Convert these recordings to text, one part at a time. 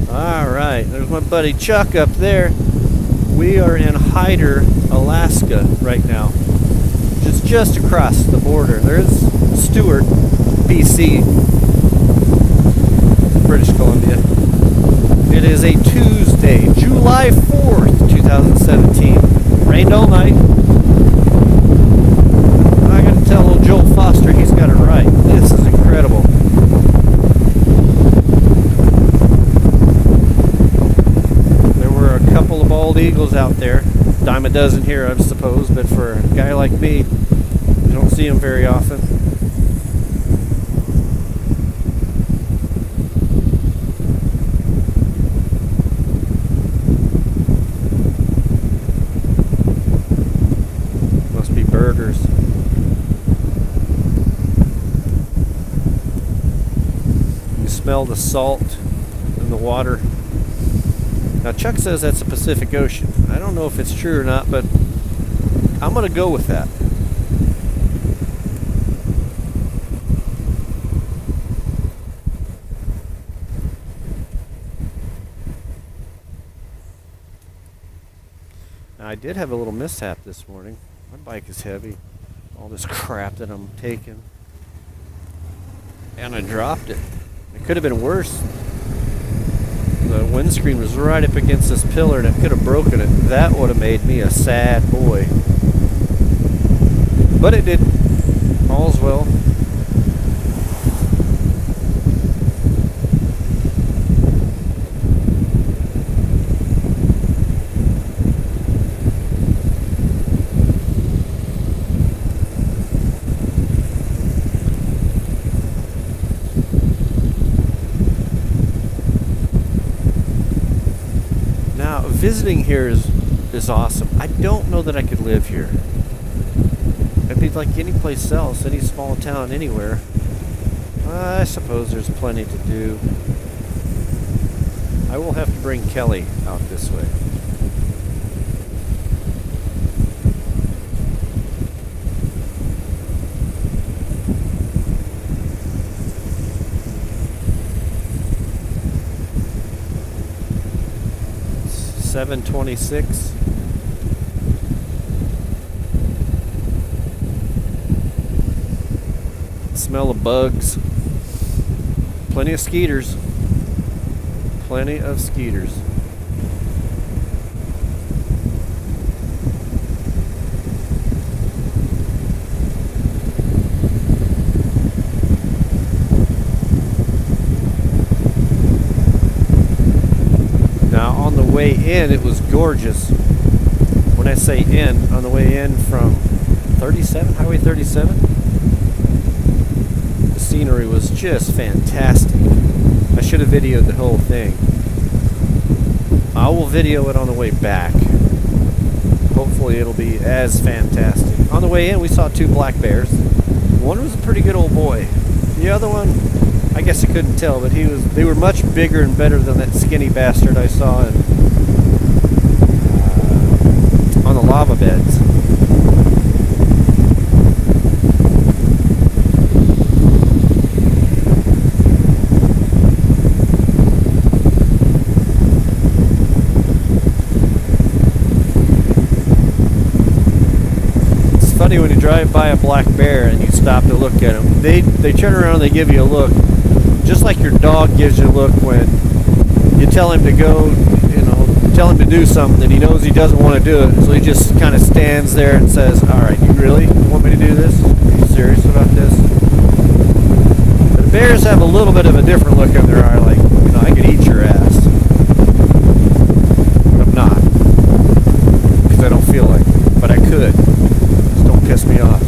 Alright, there's my buddy Chuck up there. We are in Hyder, Alaska right now. Just across the border. There's Stewart, BC, British Columbia. It is a Tuesday, July 4th, 2017. Rained all night. I gotta tell old Joel Foster he's got it right. This is incredible. There were a couple of bald eagles out there. Dime a dozen here, I suppose, but for a guy like me, you don't see them very often. Must be birders. You smell the salt in the water. Now Chuck says that's the Pacific Ocean. I don't know if it's true or not, but I'm going to go with that. Now, I did have a little mishap this morning. My bike is heavy. All this crap that I'm taking. And I dropped it. It could have been worse. The windscreen was right up against this pillar and it could have broken it. That would have made me a sad boy. But it didn't. All's well. Now, visiting here is awesome. I don't know that I could live here. It'd be like any place else, any small town, anywhere. I suppose there's plenty to do. I will have to bring Kelly out this way. It's 7:26. Smell of bugs. Plenty of skeeters. Plenty of skeeters. Now on the way in it was gorgeous. When I say in, on the way in from 37, Highway 37, scenery was just fantastic. I should have videoed the whole thing. I will video it on the way back. Hopefully it'll be as fantastic. On the way in we saw two black bears. One was a pretty good old boy. The other one, I guess I couldn't tell, but they were much bigger and better than that skinny bastard I saw on the lava beds. Funny when you drive by a black bear and you stop to look at them. They turn around and they give you a look, just like your dog gives you a look when you tell him to go, tell him to do something and he knows he doesn't want to do it, so he just kind of stands there and says, "Alright, you really want me to do this? Are you serious about this?" But bears have a little bit of a different look in their eye, like, I could eat your ass. I'm not, because I don't feel like it, but I could. Piss me off.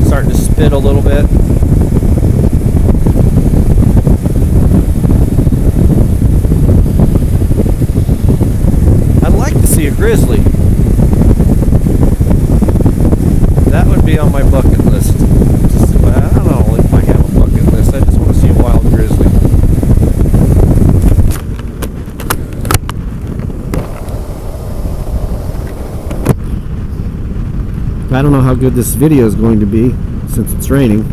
Starting to spit a little bit. I'd like to see a grizzly. That would be on my bucket list. I don't know if I have a bucket list. I just want to see a wild grizzly. I don't know how good this video is going to be since it's raining.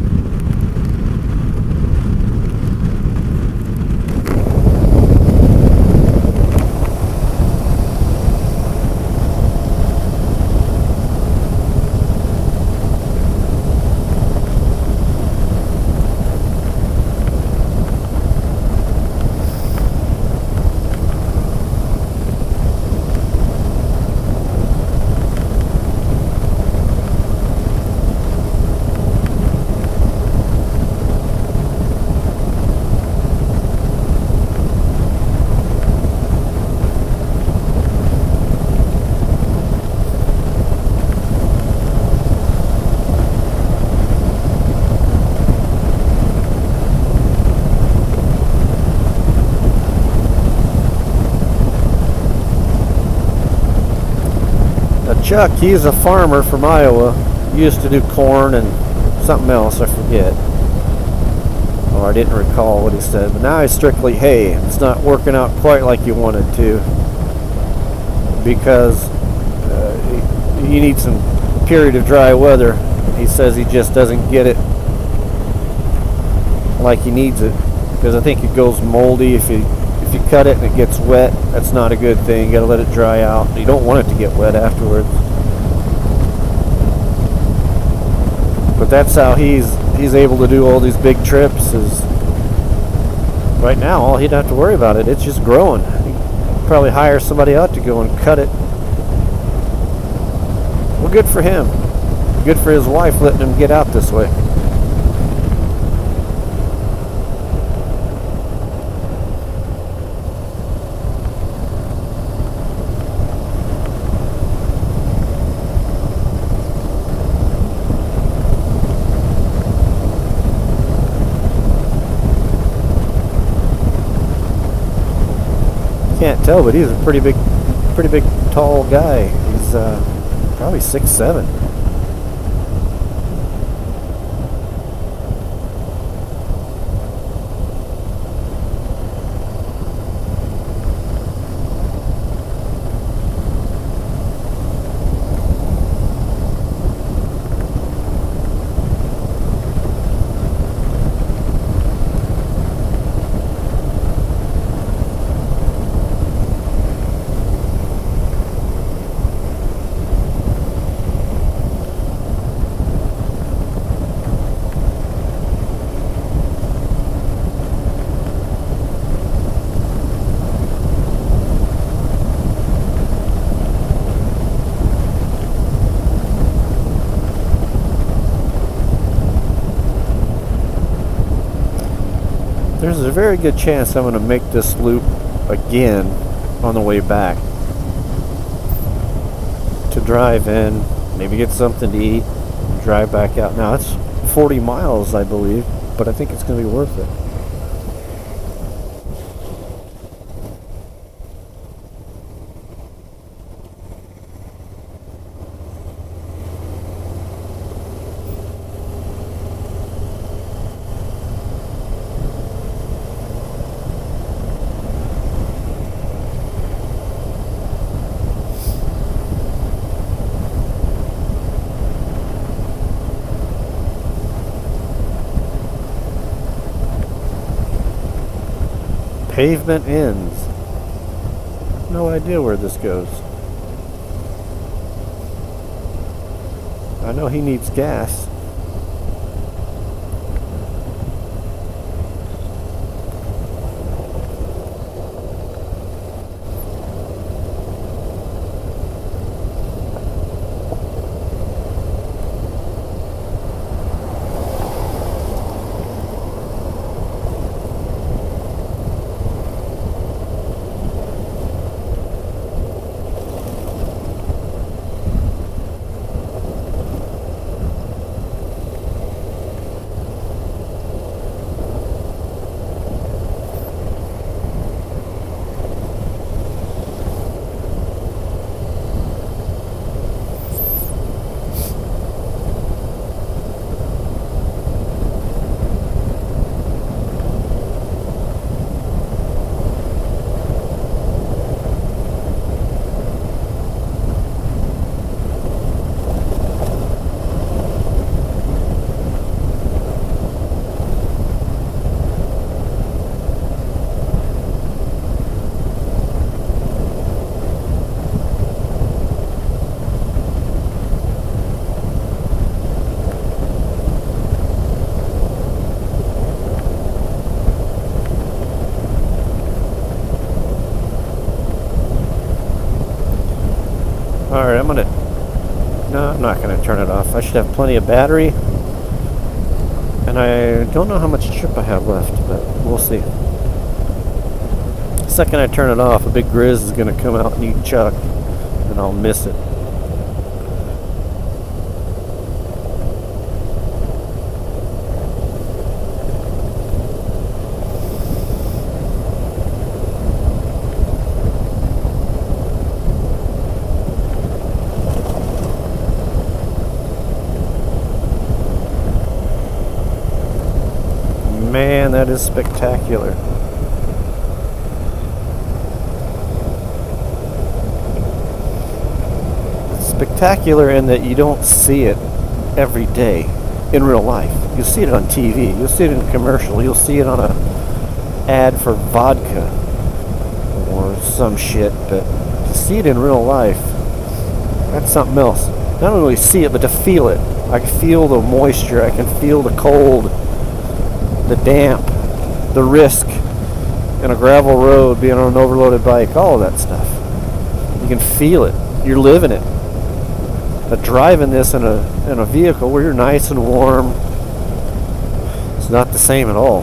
Chuck, he's a farmer from Iowa. He used to do corn and something else, I forget. Or I didn't recall what he said. But now he's strictly hay. It's not working out quite like you wanted to, because you need some period of dry weather. He says he just doesn't get it like he needs it, because I think it goes moldy if you cut it and it gets wet. That's not a good thing. You gotta let it dry out. You don't want it to get wet afterwards. But that's how he's able to do all these big trips. Is right now all he'd have to worry about it. It's just growing. He'd probably hire somebody out to go and cut it. Well, good for him. Good for his wife letting him get out this way. Can't tell, but he's a pretty big tall guy. He's probably 6'7". There's a very good chance I'm going to make this loop again on the way back to drive in, maybe get something to eat, and drive back out. Now it's 40 miles, I believe, but I think it's going to be worth it. Pavement ends. No idea where this goes. I know he needs gas. Alright, no, I'm not going to turn it off. I should have plenty of battery. And I don't know how much chip I have left, but we'll see. The second I turn it off, a big Grizz is going to come out and eat Chuck, and I'll miss it. that is spectacular. It's spectacular in that you don't see it every day in real life. You'll see it on TV, you'll see it in a commercial, you'll see it on a ad for vodka or some shit, but to see it in real life, that's something else. Not only see it, but to feel it. I can feel the moisture, I can feel the cold, the damp, the risk in a gravel road, being on an overloaded bike, all of that stuff. You can feel it. You're living it. But driving this in a vehicle where you're nice and warm, it's not the same at all.